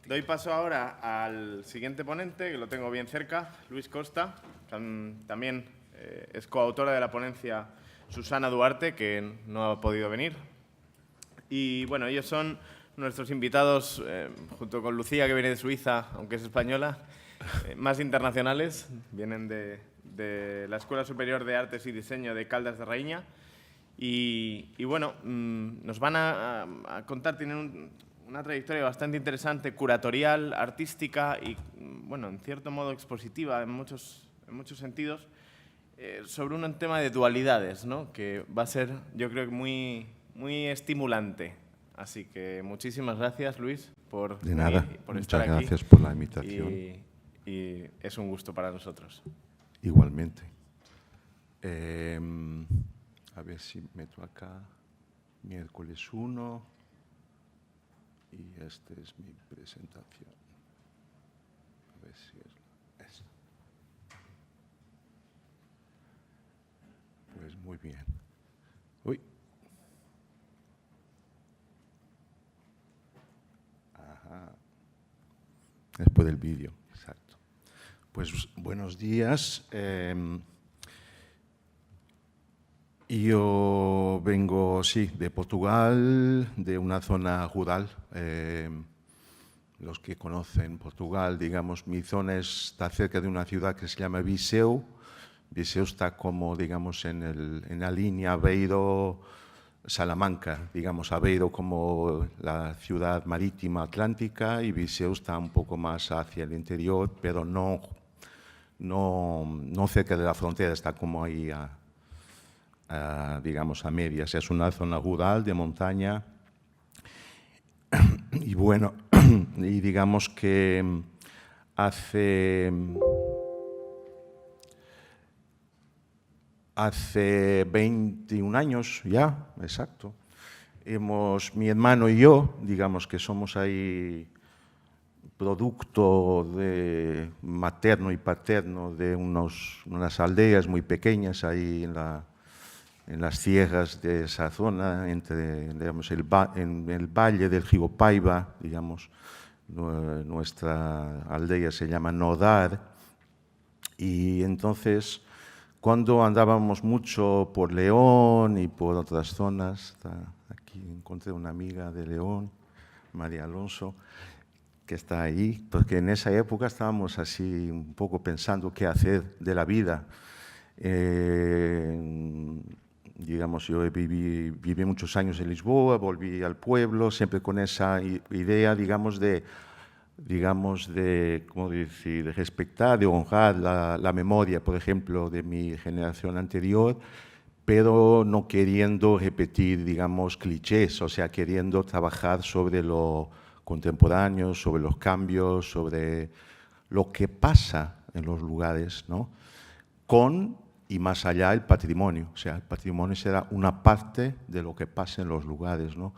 Doy paso ahora al siguiente ponente, que lo tengo bien cerca, Luis Costa. También es coautora de la ponencia Susana Duarte, que no ha podido venir. Y bueno, ellos son nuestros invitados, junto con Lucía, que viene de Suiza, aunque es española, más internacionales. Vienen de la Escuela Superior de Artes y Diseño de Caldas de Raíña. Y bueno, nos van a contar, tienen una trayectoria bastante interesante, curatorial, artística y, bueno, en cierto modo expositiva en muchos sentidos, sobre un tema de dualidades, ¿no? Que va a ser, yo creo, muy estimulante. Así que muchísimas gracias, Luis, por estar aquí. Muchas gracias por la invitación. Y es un gusto para nosotros. Igualmente. A ver si meto acá miércoles 1 y esta es mi presentación. A ver si es esa. Pues muy bien. Uy. Ajá. Es por el vídeo, exacto. Pues buenos días. Yo vengo, sí, de Portugal, de una zona rural. Los que conocen Portugal, digamos, mi zona está cerca de una ciudad que se llama Viseu. Viseu está como, digamos, en la línea Aveiro-Salamanca, digamos, Aveiro como la ciudad marítima atlántica y Viseu está un poco más hacia el interior, pero no cerca de la frontera, está como ahí digamos, a medias. Es una zona rural de montaña y bueno, y digamos que hace 21 años ya, exacto, mi hermano y yo, digamos que somos ahí producto materno y paterno de unas aldeas muy pequeñas ahí en las sierras de esa zona, digamos, en el valle del río Paiva, digamos, nuestra aldea se llama Nodar, y entonces cuando andábamos mucho por León y por otras zonas, aquí encontré una amiga de León, María Alonso, que está ahí, porque en esa época estábamos así un poco pensando qué hacer de la vida. Digamos, yo viví muchos años en Lisboa, volví al pueblo, siempre con esa idea, digamos, ¿cómo decir?, de respetar, de honrar la memoria, por ejemplo, de mi generación anterior, pero no queriendo repetir, digamos, clichés, o sea, queriendo trabajar sobre lo contemporáneo, sobre los cambios, sobre lo que pasa en los lugares, ¿no? Y más allá el patrimonio, o sea, el patrimonio será una parte de lo que pasa en los lugares, ¿no?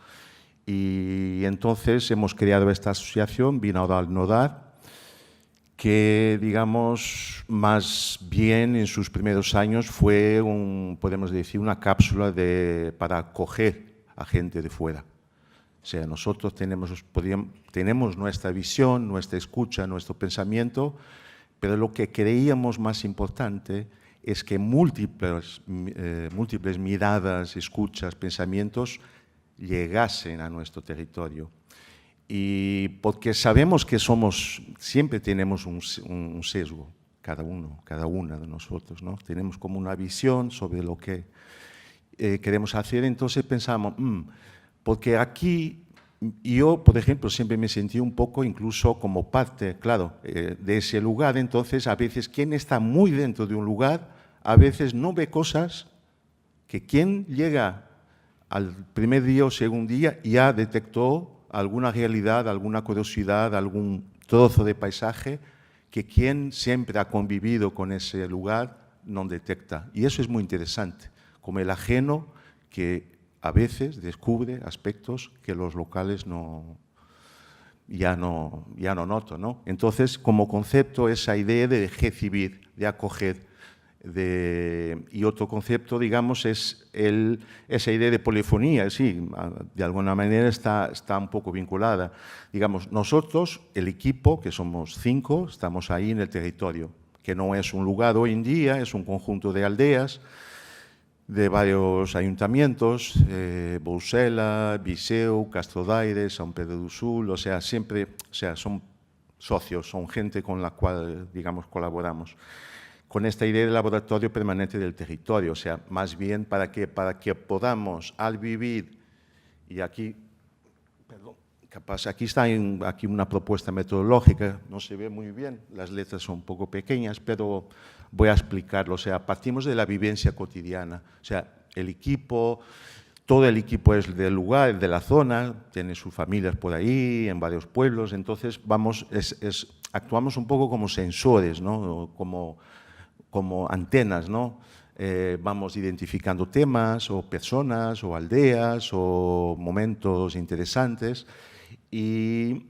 Y entonces hemos creado esta asociación, Binaural Nodar, que, digamos, más bien en sus primeros años fue, podemos decir, una cápsula para acoger a gente de fuera. O sea, nosotros tenemos nuestra visión, nuestra escucha, nuestro pensamiento, pero lo que creíamos más importante es que múltiples miradas, escuchas, pensamientos llegasen a nuestro territorio. Y porque sabemos que siempre tenemos un sesgo, cada una de nosotros, ¿no? Tenemos como una visión sobre lo que queremos hacer, entonces pensamos, porque aquí yo, por ejemplo, siempre me sentí un poco incluso como parte, claro, de ese lugar. Entonces, a veces, quien está muy dentro de un lugar, a veces no ve cosas que quien llega al primer día o segundo día ya detectó alguna realidad, alguna curiosidad, algún trozo de paisaje que quien siempre ha convivido con ese lugar no detecta. Y eso es muy interesante, como el ajeno que a veces descubre aspectos que los locales ya no notan, ¿no? Entonces, como concepto, esa idea de recibir, de acoger, y otro concepto, digamos, es esa idea de polifonía, sí, de alguna manera está un poco vinculada. Digamos, nosotros, el equipo, que somos 5, estamos ahí en el territorio, que no es un lugar hoy en día, es un conjunto de aldeas, de varios ayuntamientos, Bousela, Viseu, Castro Daire, San Pedro do Sul, o sea, son socios, son gente con la cual, digamos, colaboramos. Con esta idea de laboratorio permanente del territorio, o sea, más bien para que podamos, al vivir, y aquí, perdón, capaz, aquí está aquí una propuesta metodológica, no se ve muy bien, las letras son un poco pequeñas, pero voy a explicarlo. O sea, partimos de la vivencia cotidiana, o sea, el equipo, todo el equipo es del lugar, de la zona, tiene sus familias por ahí, en varios pueblos, entonces actuamos un poco como sensores, ¿no? Como antenas, ¿no? Vamos identificando temas o personas o aldeas o momentos interesantes y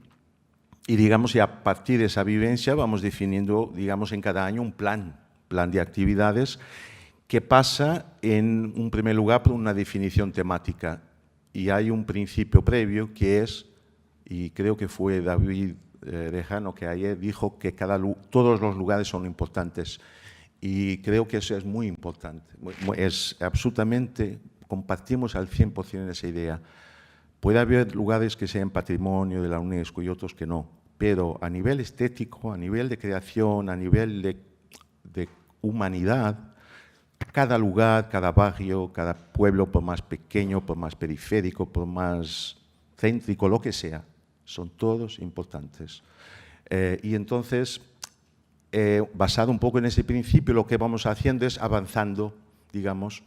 digamos, y a partir de esa vivencia vamos definiendo, digamos, en cada año un plan de actividades que pasa en un primer lugar por una definición temática. Y hay un principio previo que es, y creo que fue David Rejano que ayer dijo que todos los lugares son importantes. Y creo que eso es muy importante. Es absolutamente, compartimos al 100% esa idea. Puede haber lugares que sean patrimonio de la UNESCO y otros que no, pero a nivel estético, a nivel de creación, a nivel de humanidad, cada lugar, cada barrio, cada pueblo, por más pequeño, por más periférico, por más céntrico, lo que sea, son todos importantes. Y entonces, basado un poco en ese principio, lo que vamos haciendo es avanzando, digamos,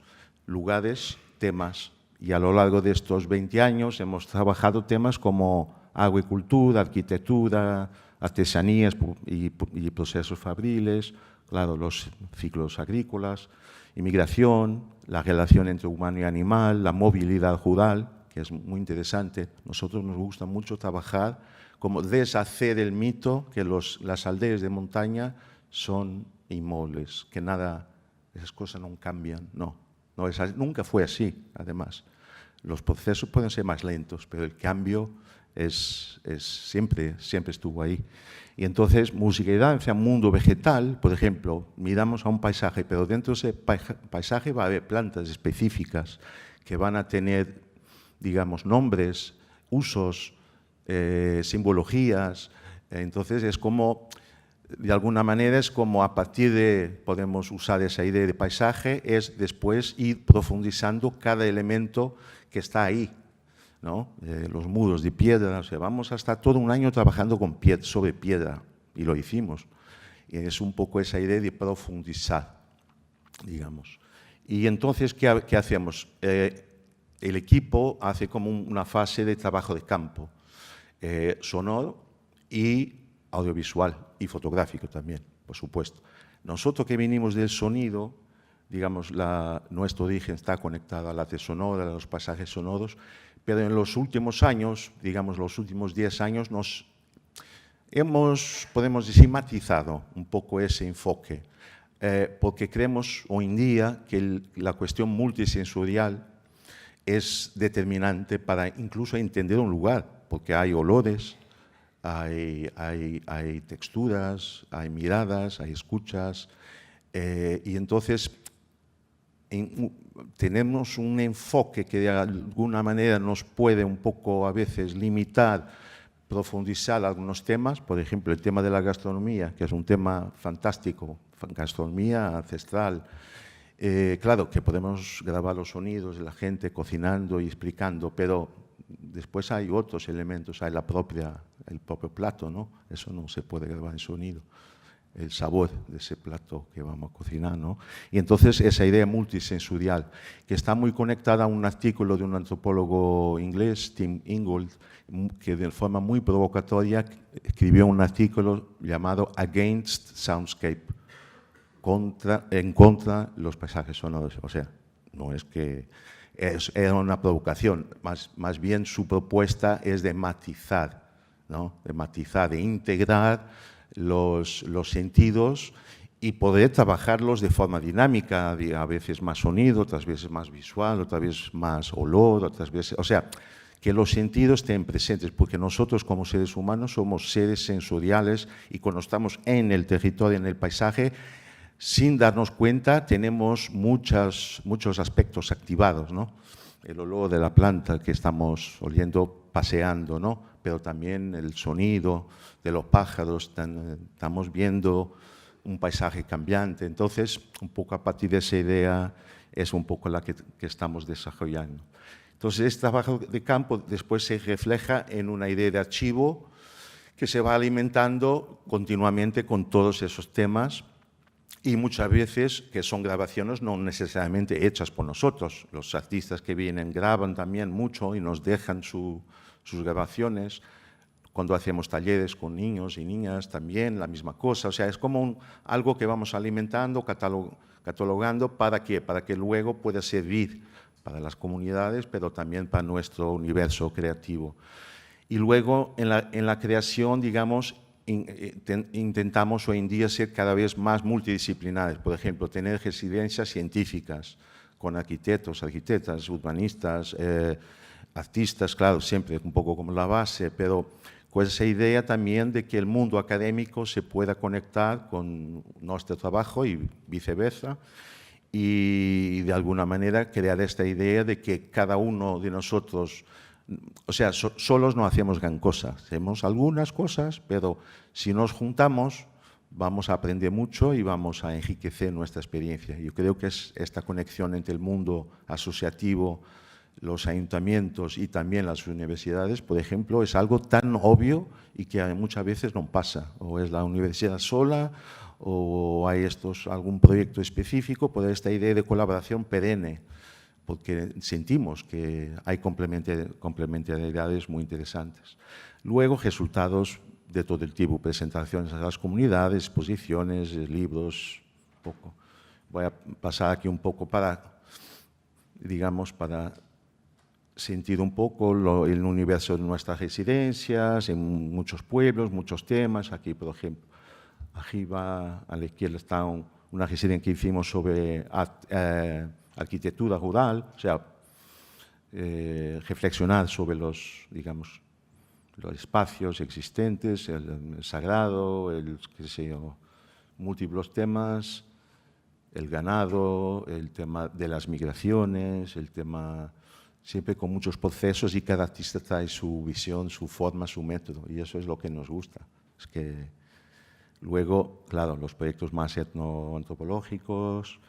lugares, temas. Y a lo largo de estos 20 años hemos trabajado temas como agricultura, arquitectura, artesanías y procesos fabriles, claro, los ciclos agrícolas, inmigración, la relación entre humano y animal, la movilidad rural, que es muy interesante. Nosotros nos gusta mucho trabajar como deshacer el mito que las aldeas de montaña son inmobles, que nada, esas cosas no cambian, no nunca fue así, además. Los procesos pueden ser más lentos, pero el cambio siempre estuvo ahí. Y entonces, música y danza, mundo vegetal, por ejemplo, miramos a un paisaje, pero dentro de ese paisaje va a haber plantas específicas que van a tener, digamos, nombres, usos, simbologías. Entonces, es como, de alguna manera, es como a partir podemos usar esa idea de paisaje, es después ir profundizando cada elemento que está ahí, ¿no? Los muros de piedra, o sea, vamos a estar todo un año trabajando sobre piedra, y lo hicimos. Y es un poco esa idea de profundizar, digamos. Y entonces, ¿qué hacemos? El equipo hace como una fase de trabajo de campo, sonoro y audiovisual, y fotográfico también, por supuesto. Nosotros que venimos del sonido, digamos, nuestro origen está conectado a la arte sonora, a los pasajes sonoros, pero en los últimos años, digamos los últimos 10 años, podemos decir, matizado un poco ese enfoque, porque creemos hoy en día que la cuestión multisensorial es determinante para incluso entender un lugar, porque hay olores, hay texturas, hay miradas, hay escuchas, y entonces tenemos un enfoque que de alguna manera nos puede un poco a veces limitar, profundizar algunos temas, por ejemplo el tema de la gastronomía, que es un tema fantástico, gastronomía ancestral. Claro que podemos grabar los sonidos de la gente cocinando y explicando, pero después hay otros elementos, hay el propio plato, ¿no? Eso no se puede grabar en sonido, el sabor de ese plato que vamos a cocinar, ¿no? Y entonces esa idea multisensorial, que está muy conectada a un artículo de un antropólogo inglés, Tim Ingold, que de forma muy provocatoria escribió un artículo llamado Against Soundscape, en contra de los paisajes sonoros. O sea, no es que era una provocación, más bien su propuesta es de matizar, ¿no? De matizar, de integrar los sentidos y poder trabajarlos de forma dinámica, a veces más sonido, otras veces más visual, otras veces más olor, otras veces… O sea, que los sentidos estén presentes, porque nosotros como seres humanos somos seres sensoriales y cuando estamos en el territorio, en el paisaje, sin darnos cuenta, tenemos muchos aspectos activados, ¿no? El olor de la planta que estamos oliendo paseando, ¿no? Pero también el sonido de los pájaros, estamos viendo un paisaje cambiante. Entonces, un poco a partir de esa idea es un poco la que estamos desarrollando. Entonces, este trabajo de campo después se refleja en una idea de archivo que se va alimentando continuamente con todos esos temas y muchas veces que son grabaciones no necesariamente hechas por nosotros. Los artistas que vienen graban también mucho y nos dejan sus grabaciones. Cuando hacemos talleres con niños y niñas también la misma cosa. O sea, es como algo que vamos alimentando, catalogando, ¿para qué? Para que luego pueda servir para las comunidades, pero también para nuestro universo creativo. Y luego en la creación, digamos, intentamos hoy en día ser cada vez más multidisciplinares. Por ejemplo, tener residencias científicas con arquitectos, arquitectas, urbanistas, artistas, claro, siempre un poco como la base, pero con esa idea también de que el mundo académico se pueda conectar con nuestro trabajo y viceversa, y de alguna manera crear esta idea de que cada uno de nosotros, o sea, solos no hacemos gran cosa, hacemos algunas cosas, pero si nos juntamos vamos a aprender mucho y vamos a enriquecer nuestra experiencia. Yo creo que es esta conexión entre el mundo asociativo, los ayuntamientos y también las universidades, por ejemplo, es algo tan obvio y que muchas veces no pasa. O es la universidad sola o hay algún proyecto específico, por esta idea de colaboración perenne, porque sentimos que hay complementariedades muy interesantes. Luego, resultados de todo el tipo, presentaciones a las comunidades, exposiciones, libros, poco. Voy a pasar aquí un poco para, digamos, para sentir un poco el universo de nuestras residencias, en muchos pueblos, muchos temas. Aquí, por ejemplo, arriba a la izquierda está una residencia que hicimos sobre arquitectura rural, o sea, reflexionar sobre los espacios existentes, el sagrado, múltiples temas, el ganado, el tema de las migraciones, el tema siempre con muchos procesos y cada artista trae su visión, su forma, su método y eso es lo que nos gusta. Es que luego, claro, los proyectos más etnoantropológicos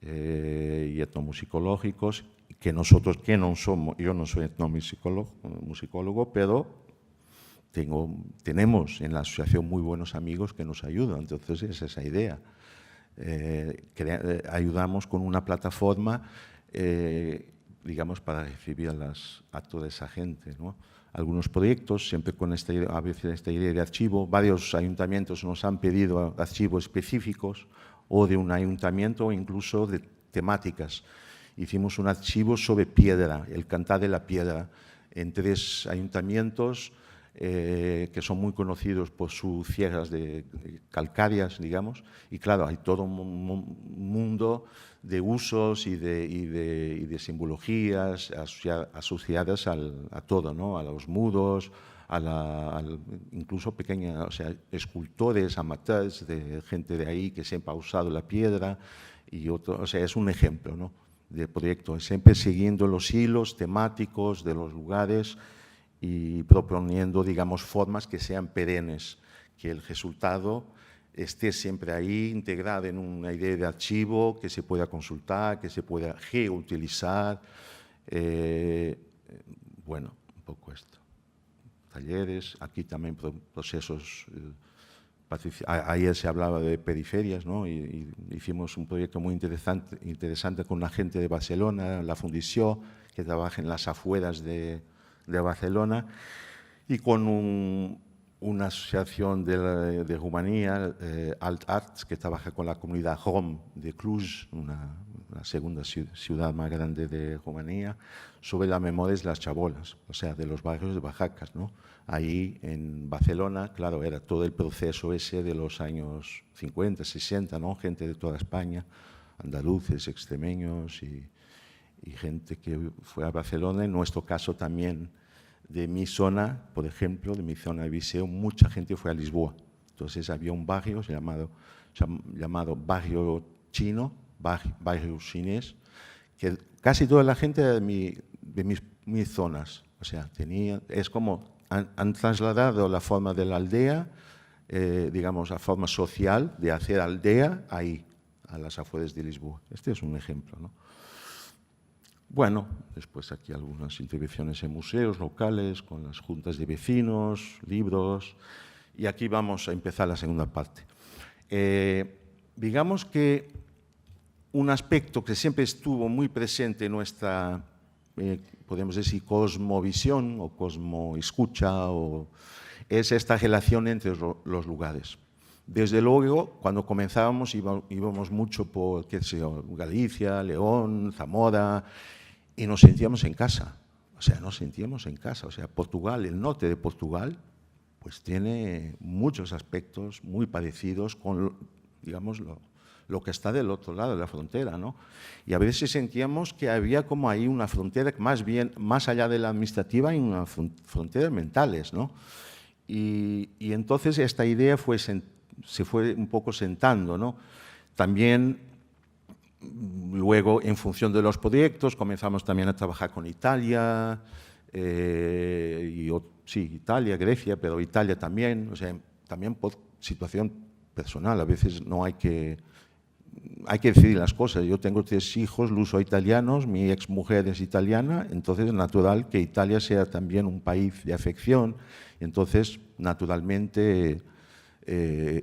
y etnomusicológicos, que nosotros, que no somos, yo no soy etnomusicólogo, pero tenemos en la asociación muy buenos amigos que nos ayudan, entonces es esa idea. Ayudamos con una plataforma, digamos, para recibir a toda esa gente, ¿no? Algunos proyectos, siempre con a veces esta idea de archivo, varios ayuntamientos nos han pedido archivos específicos o de un ayuntamiento o incluso de temáticas. Hicimos un archivo sobre piedra, el cantar de la piedra, en 3 ayuntamientos que son muy conocidos por sus sierras calcáreas, digamos, y claro, hay todo un mundo de usos y de simbologías asociadas a todo, ¿no? A los muros, incluso pequeñas, o sea, escultores, amateurs, de gente de ahí que siempre ha usado la piedra, o sea, es un ejemplo, ¿no?, de proyecto, siempre siguiendo los hilos temáticos de los lugares y proponiendo, digamos, formas que sean perennes, que el resultado esté siempre ahí, integrado en una idea de archivo que se pueda consultar, que se pueda reutilizar. Bueno, un poco esto. Talleres, aquí también procesos. Ayer se hablaba de periferias, ¿no? Y hicimos un proyecto muy interesante con una gente de Barcelona, la Fundició, que trabaja en las afueras de Barcelona, y con una asociación de Rumanía, Alt Arts, que trabaja con la comunidad rom de Cluj, una la segunda ciudad más grande de Rumanía, sobre las memorias de las chabolas, o sea, de los barrios de Oaxaca, ¿no? Ahí en Barcelona, claro, era todo el proceso ese de los años 50, 60, ¿no? Gente de toda España, andaluces, extremeños y gente que fue a Barcelona. En nuestro caso también, de mi zona, por ejemplo, de mi zona de Viseu, mucha gente fue a Lisboa. Entonces había un barrio llamado Barrio Chino, barrio chinés, que casi toda la gente era de mis zonas. O sea, es como han trasladado la forma de la aldea, digamos, la forma social de hacer aldea ahí, a las afueras de Lisboa. Este es un ejemplo, ¿no? Bueno, después aquí algunas intervenciones en museos locales, con las juntas de vecinos, libros, y aquí vamos a empezar la segunda parte. Digamos que un aspecto que siempre estuvo muy presente en nuestra, podemos decir, cosmovisión o cosmoescucha, es esta relación entre los lugares. Desde luego, cuando comenzábamos íbamos mucho por, qué sé yo, Galicia, León, Zamora, y nos sentíamos en casa. O sea, nos sentíamos en casa. O sea, Portugal, el norte de Portugal, pues tiene muchos aspectos muy parecidos con, digamos, lo que está del otro lado de la frontera, ¿no? Y a veces sentíamos que había como ahí una frontera, más allá de la administrativa, hay unas fronteras mentales, ¿no? Y entonces esta idea se fue un poco sentando, ¿no? También, luego, en función de los proyectos, comenzamos también a trabajar con Italia, Italia, Grecia, pero Italia también, o sea, también por situación personal. A veces no hay que decidir las cosas. Yo tengo 3 hijos luso-italianos, mi exmujer es italiana, entonces es natural que Italia sea también un país de afección. Entonces, naturalmente,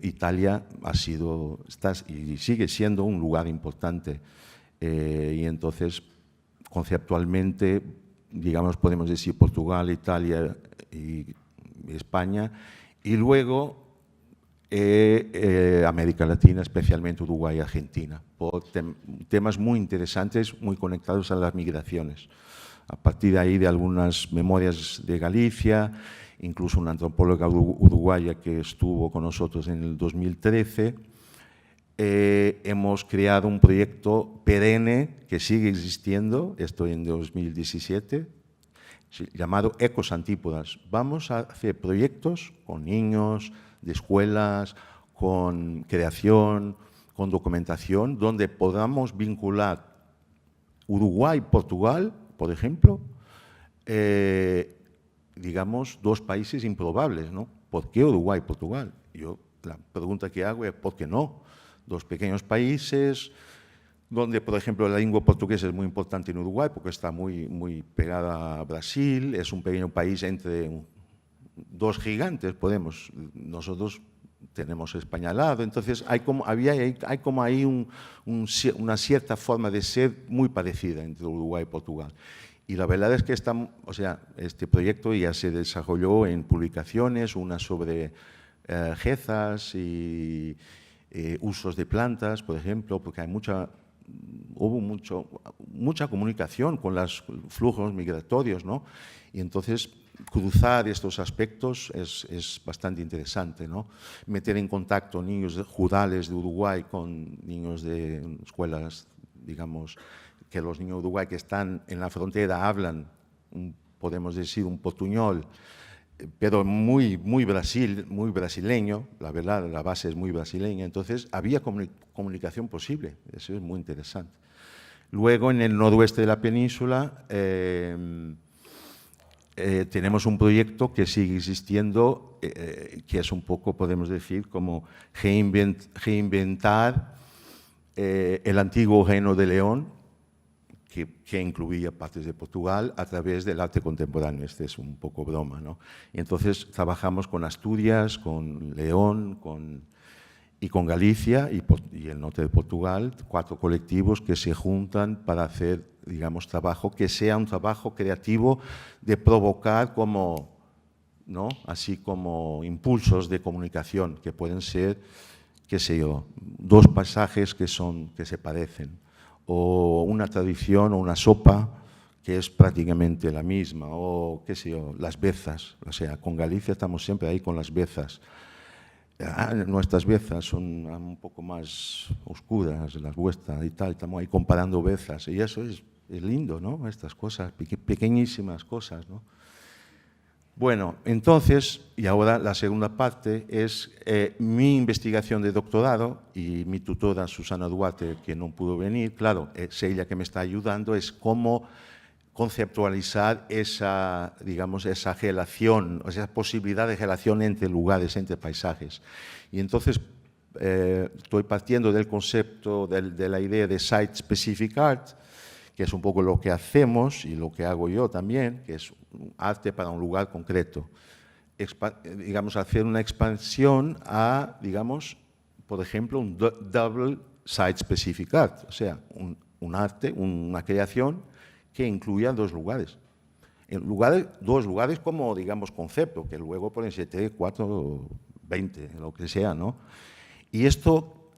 Italia ha sido, y sigue siendo un lugar importante. Y entonces, conceptualmente, digamos, podemos decir Portugal, Italia y España. Y luego, América Latina, especialmente Uruguay y Argentina, por temas muy interesantes, muy conectados a las migraciones. A partir de ahí, de algunas memorias de Galicia, incluso una antropóloga uruguaya que estuvo con nosotros en el 2013, hemos creado un proyecto perenne que sigue existiendo, esto en 2017, llamado Ecos Antípodas. Vamos a hacer proyectos con niños, de escuelas, con creación, con documentación, donde podamos vincular Uruguay y Portugal, por ejemplo, digamos, 2 países improbables, ¿no? ¿Por qué Uruguay y Portugal? Yo la pregunta que hago es ¿por qué no? 2 pequeños países donde, por ejemplo, la lengua portuguesa es muy importante en Uruguay porque está muy, muy pegada a Brasil, es un pequeño país entre 2 gigantes, nosotros tenemos España al lado, entonces hay como ahí una cierta forma de ser muy parecida entre Uruguay y Portugal. Y la verdad es que este proyecto ya se desarrolló en publicaciones, una sobre jezas y usos de plantas, por ejemplo, porque hubo mucha comunicación con los flujos migratorios, ¿no? Y entonces cruzar estos aspectos es bastante interesante, ¿no? Meter en contacto niños rurales de Uruguay con niños de escuelas, digamos, que los niños de Uruguay que están en la frontera hablan, podemos decir, un portuñol, pero muy brasileño, la verdad, la base es muy brasileña, entonces había comunicación posible, eso es muy interesante. Luego, en el noroeste de la península, tenemos un proyecto que sigue existiendo, que es un poco, podemos decir, como reinventar el antiguo Reino de León, que incluía partes de Portugal a través del arte contemporáneo. Este es un poco broma, ¿no? Y entonces trabajamos con Asturias, con León y con Galicia y el norte de Portugal, 4 colectivos que se juntan para hacer, digamos, trabajo que sea un trabajo creativo de provocar como, ¿no? Así como impulsos de comunicación que pueden ser, qué sé yo, 2 pasajes que se parecen, o una tradición o una sopa que es prácticamente la misma, o qué sé yo, las bezas. O sea, con Galicia estamos siempre ahí con las bezas. Nuestras bezas son un poco más oscuras, las vuestras y tal, estamos ahí comparando bezas, y eso es lindo, ¿no? Estas cosas, pequeñísimas cosas, ¿no? Bueno, entonces, y ahora la segunda parte es mi investigación de doctorado, y mi tutora Susana Duarte, que no pudo venir, claro, es ella que me está ayudando, es cómo conceptualizar esa, digamos, esa relación, esa posibilidad de relación entre lugares, entre paisajes. Y entonces estoy partiendo del concepto, de la idea de Site-Specific Art, que es un poco lo que hacemos y lo que hago yo también, que es arte para un lugar concreto. Digamos, hacer una expansión a, digamos, por ejemplo, un double site-specific art, o sea, un arte, una creación que incluya dos lugares. Dos lugares como, digamos, concepto, que luego pueden ser 3, 4, 20, lo que sea, ¿no? Y esto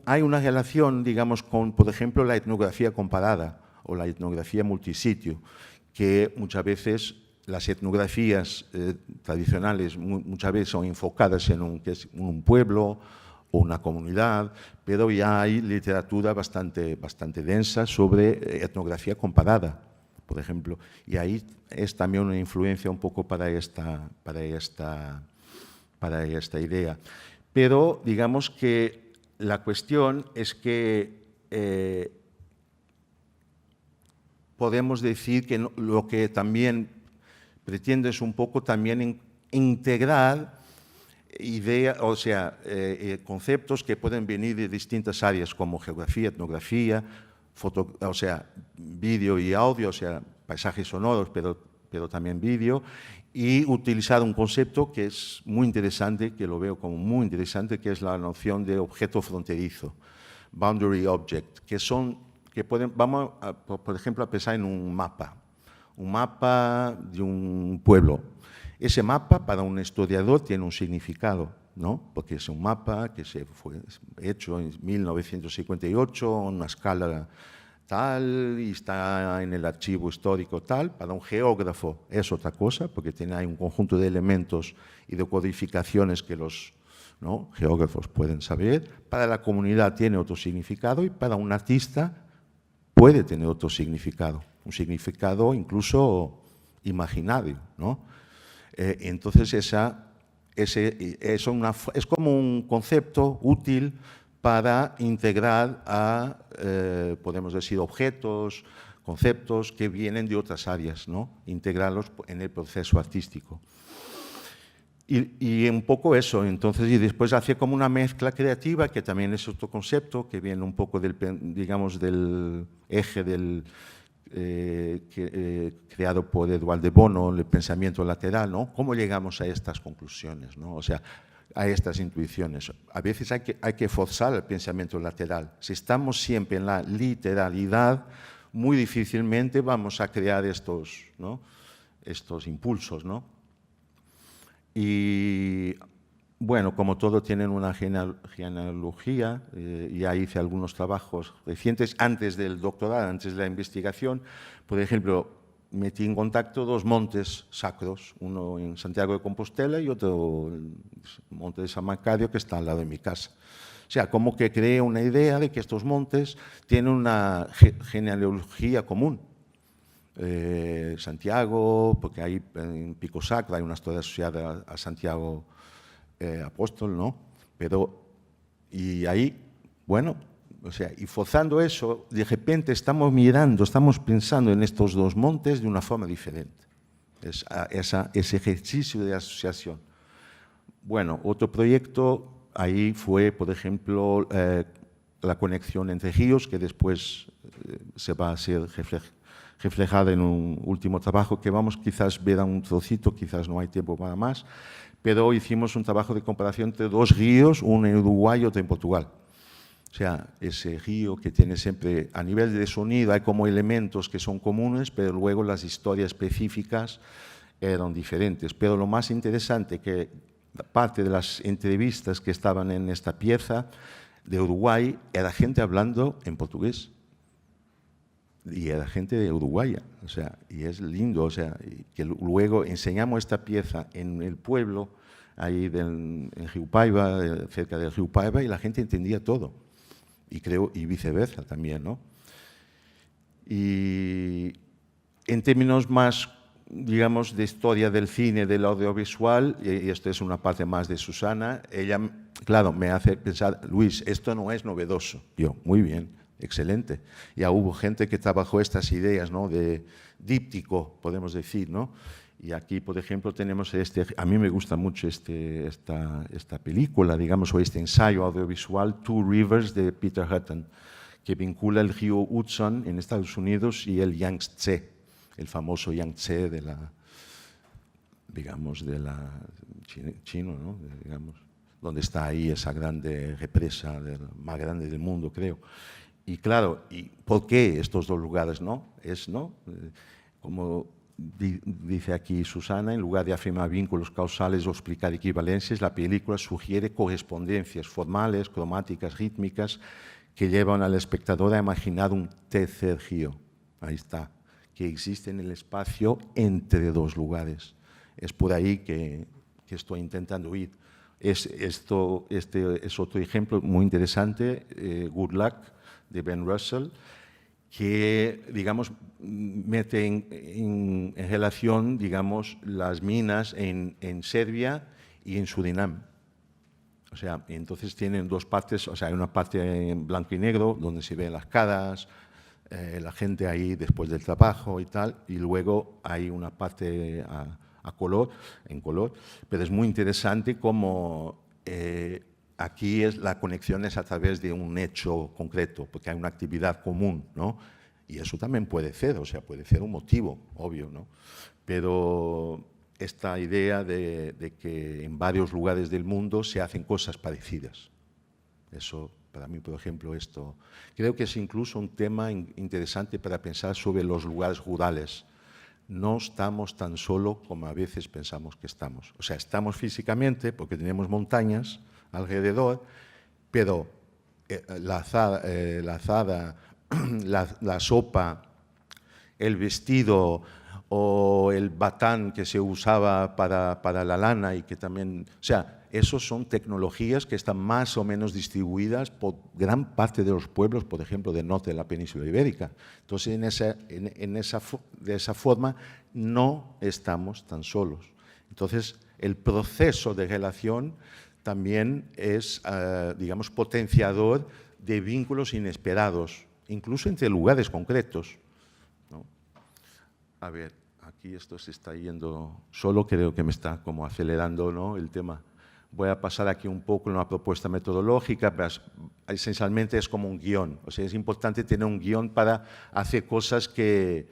hay una relación, digamos, con, por ejemplo, la etnografía comparada o la etnografía multisitio, que muchas veces las etnografías tradicionales muchas veces son enfocadas en un pueblo o una comunidad, pero ya hay literatura bastante densa sobre etnografía comparada, por ejemplo, y ahí es también una influencia un poco para esta idea. Pero digamos que la cuestión es que podemos decir que lo que también pretende es un poco también integrar ideas, o sea, conceptos que pueden venir de distintas áreas como geografía, etnografía, o sea, vídeo y audio, o sea, paisajes sonoros, pero también vídeo, y utilizar un concepto que es muy interesante, que lo veo como muy interesante, que es la noción de objeto fronterizo, boundary object, vamos, por ejemplo, a pensar en un mapa de un pueblo. Ese mapa, para un historiador, tiene un significado, ¿no? Porque es un mapa que se fue hecho en 1958, a una escala tal, y está en el archivo histórico tal. Para un geógrafo es otra cosa, porque hay un conjunto de elementos y de codificaciones que los geógrafos pueden saber. Para la comunidad tiene otro significado, y para un artista puede tener otro significado, un significado incluso imaginario, ¿no? Entonces, es como un concepto útil para integrar a, podemos decir, objetos, conceptos que vienen de otras áreas, ¿no? Integrarlos en el proceso artístico. Y un poco eso, entonces, y después hace como una mezcla creativa, que también es otro concepto, que viene un poco digamos, del eje creado por Eduardo de Bono, el pensamiento lateral, ¿no? ¿Cómo llegamos a estas conclusiones, ¿no? O sea, a estas intuiciones? A veces hay que forzar el pensamiento lateral. Si estamos siempre en la literalidad, muy difícilmente vamos a crear estos impulsos, ¿no? Y bueno, como todo, tienen una genealogía. Ya hice algunos trabajos recientes antes del doctorado, antes de la investigación. Por ejemplo, metí en contacto dos montes sacros, uno en Santiago de Compostela y otro en el monte de San Macario, que está al lado de mi casa. O sea, como que creé una idea de que estos montes tienen una genealogía común. Santiago, porque ahí en Pico Sacro hay una historia asociada a Santiago Apóstol, ¿no? Y ahí, bueno, o sea, y forzando eso, de repente estamos pensando en estos dos montes de una forma diferente. Ese ejercicio de asociación. Bueno, otro proyecto ahí fue, por ejemplo, la conexión entre ríos, que después se va a ser reflejada en un último trabajo que vamos quizás ver a un trocito, quizás no hay tiempo para más, pero hicimos un trabajo de comparación entre dos ríos, uno en Uruguay y otro en Portugal. O sea, ese río que tiene siempre, a nivel de sonido, hay como elementos que son comunes, pero luego las historias específicas eran diferentes. Pero lo más interesante, que parte de las entrevistas que estaban en esta pieza de Uruguay, era gente hablando en portugués. y era gente de Uruguaya, o sea, y es lindo, o sea, y que luego enseñamos esta pieza en el pueblo, ahí en Río Paiva, cerca del Río Paiva, y la gente entendía todo, y creo, y viceversa también, ¿no? Y en términos más, digamos, de historia del cine, del audiovisual, y esto es una parte más de Susana, ella, claro, me hace pensar, Luis, esto no es novedoso. Yo, muy bien, excelente. Ya hubo gente que trabajó estas ideas, ¿no?, de díptico, podemos decir, ¿no? Y aquí, por ejemplo, tenemos a mí me gusta mucho esta película, digamos, o este ensayo audiovisual, Two Rivers, de Peter Hutton, que vincula el río Hudson en Estados Unidos y el Yangtze, el famoso Yangtze de la, digamos, de la chino, ¿no? Digamos, donde está ahí esa grande represa, más grande del mundo, creo. Y claro, ¿y por qué estos dos lugares, no? Como dice aquí Susana, en lugar de afirmar vínculos causales o explicar equivalencias, la película sugiere correspondencias formales, cromáticas, rítmicas, que llevan al espectador a imaginar un tercer río. Ahí está, que existe en el espacio entre dos lugares. Es por ahí que estoy intentando ir. Este es otro ejemplo muy interesante, Good Luck, de Ben Russell, que, digamos, mete en relación, digamos, las minas en Serbia y en Surinam. O sea, entonces tienen dos partes, o sea, hay una parte en blanco y negro, donde se ven las caras, la gente ahí después del trabajo y tal, y luego hay una parte en color, pero es muy interesante cómo aquí la conexión es a través de un hecho concreto, porque hay una actividad común, ¿no? Y eso también puede ser, o sea, puede ser un motivo, obvio, ¿no? Pero esta idea de que en varios lugares del mundo se hacen cosas parecidas. Eso, para mí, por ejemplo, esto creo que es incluso un tema interesante para pensar sobre los lugares rurales. No estamos tan solo como a veces pensamos que estamos. O sea, estamos físicamente porque tenemos montañas alrededor, pero la azada, la sopa, el vestido o el batán que se usaba para la lana y que también, o sea, esos son tecnologías que están más o menos distribuidas por gran parte de los pueblos, por ejemplo, del norte de la península ibérica. Entonces, de esa forma, no estamos tan solos. Entonces, el proceso de relación también es, digamos, potenciador de vínculos inesperados, incluso entre lugares concretos, ¿no? A ver, aquí esto se está yendo solo, creo que me está como acelerando, ¿no?, el tema. Voy a pasar aquí un poco una propuesta metodológica, pero esencialmente es como un guión. O sea, es importante tener un guión para hacer cosas que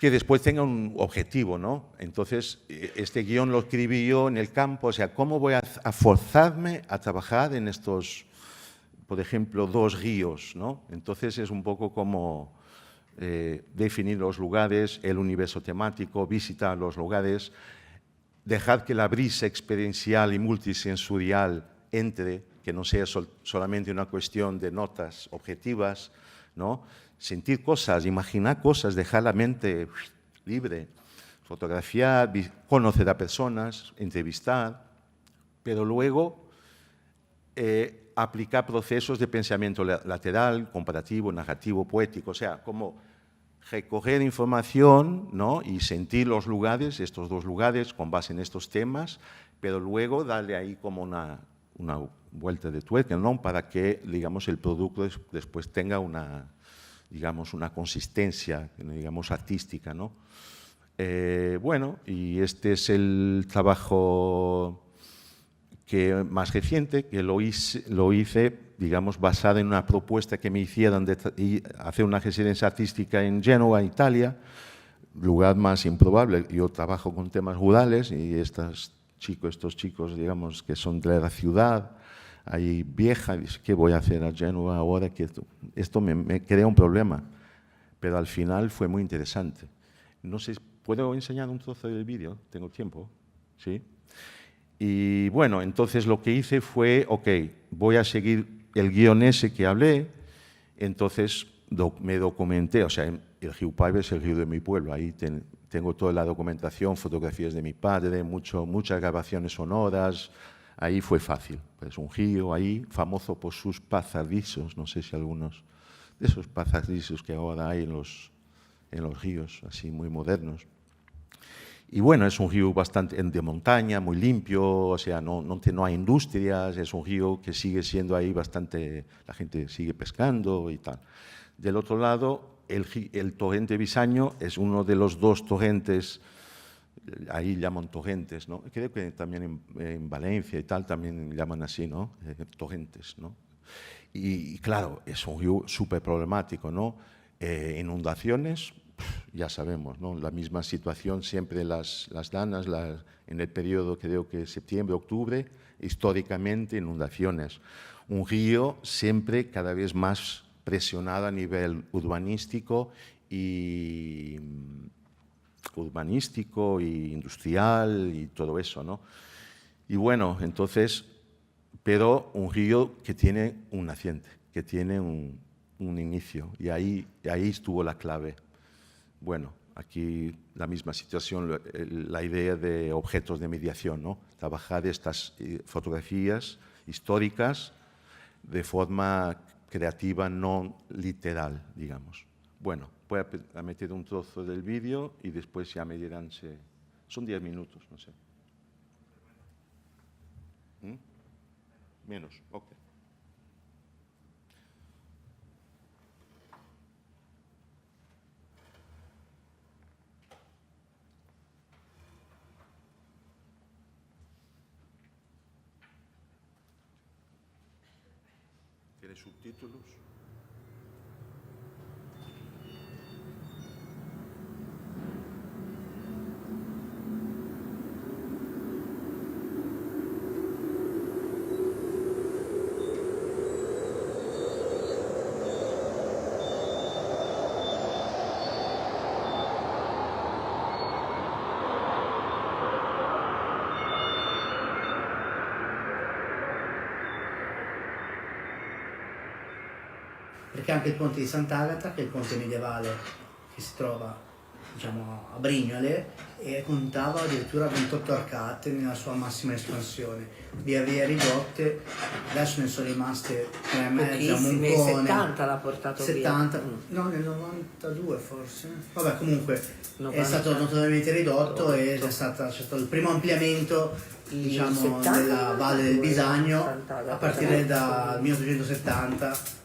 después tengan un objetivo, ¿no? Entonces, este guión lo escribí yo en el campo, o sea, ¿cómo voy a forzarme a trabajar en estos, por ejemplo, dos ríos, ¿no? Entonces, es un poco como definir los lugares, el universo temático, visitar los lugares, dejar que la brisa experiencial y multisensorial entre, que no sea solamente una cuestión de notas objetivas, ¿no? Sentir cosas, imaginar cosas, dejar la mente libre, fotografiar, conocer a personas, entrevistar, pero luego aplicar procesos de pensamiento lateral, comparativo, narrativo, poético, o sea, como recoger información, ¿no?, y sentir los lugares, estos dos lugares, con base en estos temas, pero luego darle ahí como una vuelta de tuerca, ¿no?, para que, digamos, el producto después tenga una, digamos, una consistencia, digamos, artística, ¿no? Bueno, y este es el trabajo más reciente, que lo hice, digamos, basado en una propuesta que me hicieron de hacer una residencia artística en Génova, Italia, lugar más improbable. Yo trabajo con temas rurales y estos chicos, digamos, que son de la ciudad, ahí vieja, ¿qué voy a hacer a Génova ahora? Que esto me crea un problema, pero al final fue muy interesante. No sé, ¿puedo enseñar un trozo del vídeo? ¿Tengo tiempo? ¿Sí? Y bueno, entonces lo que hice fue, ok, voy a seguir el guión ese que hablé, entonces me documenté, o sea, el río Paiva es el río de mi pueblo, ahí tengo toda la documentación, fotografías de mi padre, muchas grabaciones sonoras, ahí fue fácil. Pues un río ahí, famoso por sus pasadizos, no sé si algunos de esos pasadizos que ahora hay en los ríos, así muy modernos. Y bueno, es un río bastante de montaña, muy limpio, o sea, no hay industrias, es un río que sigue siendo ahí bastante, la gente sigue pescando y tal. Del otro lado, el torrente Bisaño es uno de los dos torrentes, ahí llaman torrentes, ¿no? Creo que también en Valencia y tal también llaman así, ¿no? Torrentes, ¿no? Y claro, es un río súper problemático, ¿no? Inundaciones, ya sabemos, ¿no? La misma situación siempre las danas, en el periodo creo que septiembre, octubre, históricamente inundaciones. Un río siempre cada vez más presionado a nivel urbanístico y industrial y todo eso, ¿no? Y bueno, entonces, pero un río que tiene un naciente, que tiene un inicio, y ahí estuvo la clave. Bueno, aquí la misma situación, la idea de objetos de mediación, ¿no? Trabajar estas fotografías históricas de forma creativa, no literal, digamos. Bueno, voy a meter un trozo del vídeo y después ya me dirán si... Son 10 minutos, no sé. Menos, ok. ¿Tiene subtítulos? Perché anche il ponte di Sant'Agata, che è il ponte medievale che si trova, diciamo, a Brignole, e contava addirittura 28 arcate nella sua massima espansione, via via ridotte, adesso ne sono rimaste 3 e mezza, Moncone, 70 l'ha portato 70, via. no, nel 92 forse, vabbè comunque 90. È stato notevolmente ridotto e c'è stato il primo ampliamento, diciamo, della Valle del Bisagno a partire dal 1870.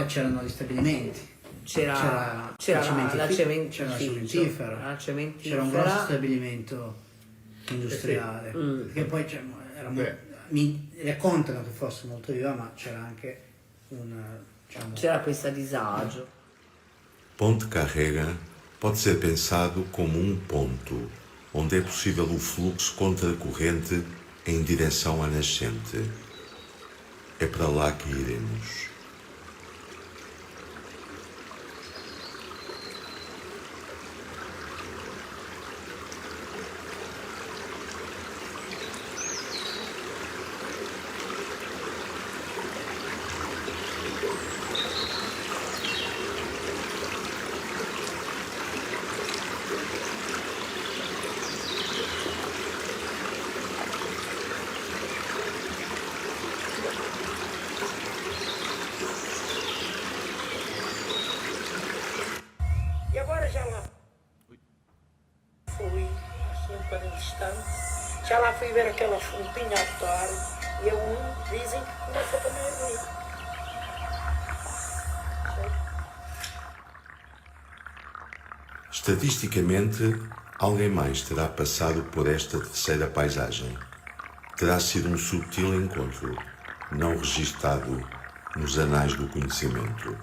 C'erano gli stabilimenti, c'era la cementifera, c'era un grosso stabilimento industriale, che poi mi raccontano che fosse molto viva, ma c'era anche c'era questo disagio. Ponte Carrega pode ser pensado como ponto, onde é possível o fluxo contra a corrente em direção à nascente. É para lá que iremos. E agora já lá fui, assim, um bocadinho distante, já lá fui ver aquelas fontinhas de tar, E dizem que começou também a dormir. Estatisticamente, alguém mais terá passado por esta terceira paisagem. Terá sido um sutil encontro, não registado nos anais do conhecimento.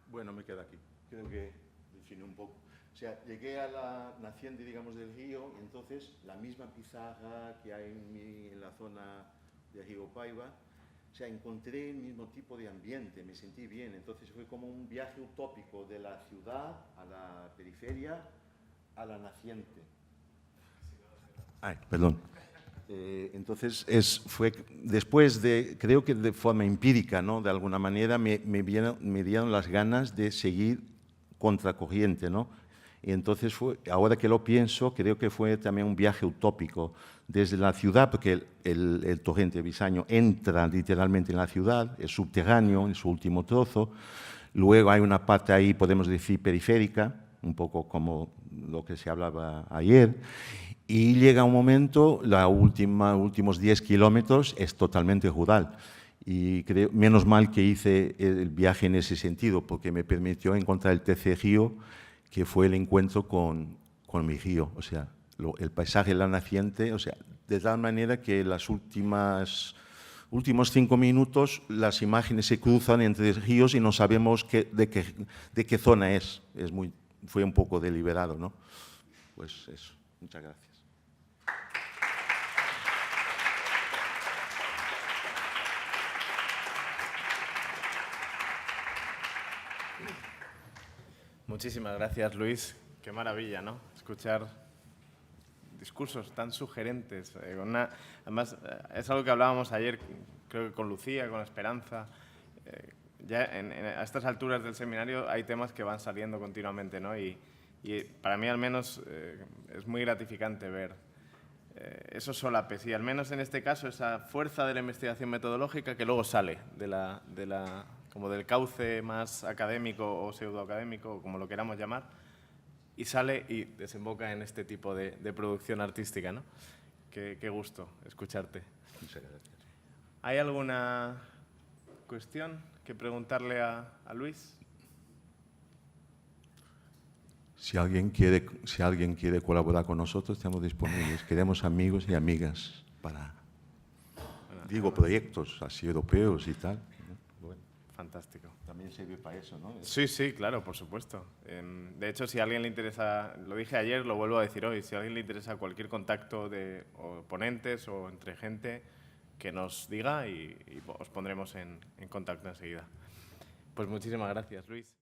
Bueno, me quedo aquí. Creo que define un poco. O sea, llegué a la naciente, digamos, del río, y entonces la misma pizarra que hay en la zona de Río Paiva, o sea, encontré el mismo tipo de ambiente, me sentí bien. Entonces fue como un viaje utópico de la ciudad a la periferia a la naciente. Ay, perdón. Entonces fue después de, creo que de forma empírica, ¿no? De alguna manera me dieron las ganas de seguir contracorriente, ¿no? Y entonces ahora que lo pienso, creo que fue también un viaje utópico desde la ciudad, porque el torrente Bisaño entra literalmente en la ciudad, es subterráneo en su último trozo. Luego hay una parte ahí, podemos decir, periférica, un poco como lo que se hablaba ayer. Y llega un momento, últimos 10 kilómetros es totalmente rural. Y creo, menos mal que hice el viaje en ese sentido, porque me permitió encontrar el tercer río, que fue el encuentro con mi río. O sea, el paisaje de la naciente, o sea, de tal manera que los últimos 5 minutos las imágenes se cruzan entre ríos y no sabemos de qué zona es. Fue un poco deliberado, ¿no? Pues eso. Muchas gracias. Muchísimas gracias, Luis. Qué maravilla, ¿no? Escuchar discursos tan sugerentes. Además, es algo que hablábamos ayer, creo que con Lucía, con Esperanza. Ya a estas alturas del seminario hay temas que van saliendo continuamente, ¿no? Y para mí, al menos, es muy gratificante ver esos solapes y, al menos en este caso, esa fuerza de la investigación metodológica que luego sale como del cauce más académico o pseudoacadémico, o como lo queramos llamar, y sale y desemboca en este tipo de producción artística, ¿no? Qué gusto escucharte. Muchas gracias. ¿Hay alguna cuestión que preguntarle a Luis? Si alguien quiere colaborar con nosotros, estamos disponibles. Queremos amigos y amigas para, proyectos así europeos y tal. Bueno, fantástico. También sirve para eso, ¿no? Sí, sí, claro, por supuesto. De hecho, si a alguien le interesa, lo dije ayer, lo vuelvo a decir hoy, si a alguien le interesa cualquier contacto de ponentes o entre gente, que nos diga y os pondremos en contacto enseguida. Pues muchísimas gracias, Luis.